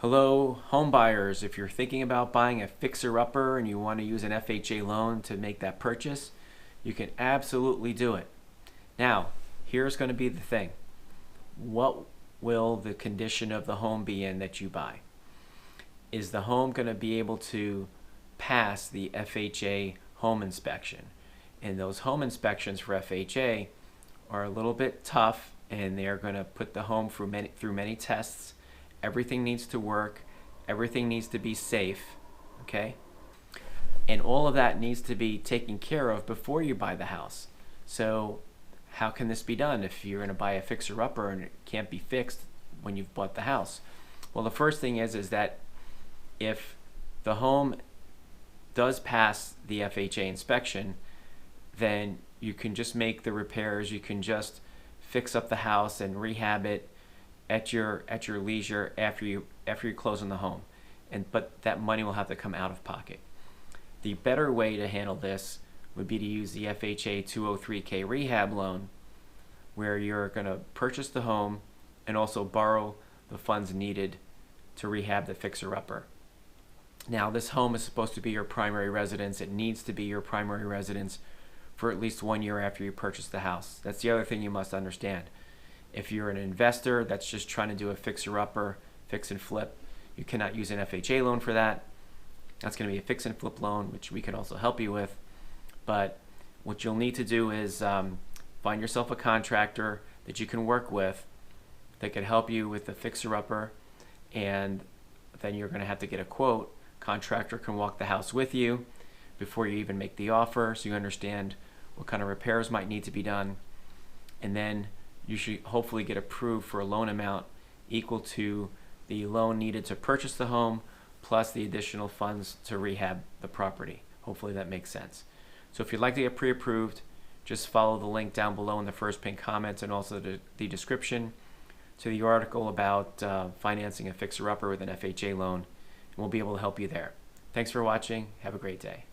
Hello, home buyers. If you're thinking about buying a fixer-upper and you want to use an FHA loan to make that purchase, you can absolutely do it. Now, here's going to be the thing. What will the condition of the home be in that you buy? Is the home going to be able to pass the FHA home inspection? And those home inspections for FHA are a little bit tough, and they're going to put the home through many tests. Everything needs to work. Everything needs to be safe, okay? And all of that needs to be taken care of before you buy the house. So how can this be done if you're going to buy a fixer-upper and it can't be fixed when you've bought the house? Well, the first thing is that if the home does pass the FHA inspection, then you can just make the repairs. You can just fix up the house and rehab it at your leisure after you close on the home, but that money will have to come out of pocket. The better way to handle this would be to use the FHA 203k rehab loan, where you're going to purchase the home and also borrow the funds needed to rehab the fixer-upper. Now, this home is supposed to be your primary residence. It needs to be your primary residence for at least 1 year after you purchase the house. That's the other thing you must understand. If you're an investor that's just trying to do a fixer-upper, fix and flip, you cannot use an FHA loan for that. That's going to be a fix and flip loan, which we can also help you with. But what you'll need to do is find yourself a contractor that you can work with that can help you with the fixer-upper, and then you're going to have to get a quote. Contractor can walk the house with you before you even make the offer, so you understand what kind of repairs might need to be done. And then you should hopefully get approved for a loan amount equal to the loan needed to purchase the home plus the additional funds to rehab the property. Hopefully that makes sense. So if you'd like to get pre-approved, just follow the link down below in the first pinned comments and also the description to the article about financing a fixer-upper with an FHA loan, and we'll be able to help you there. Thanks for watching. Have a great day.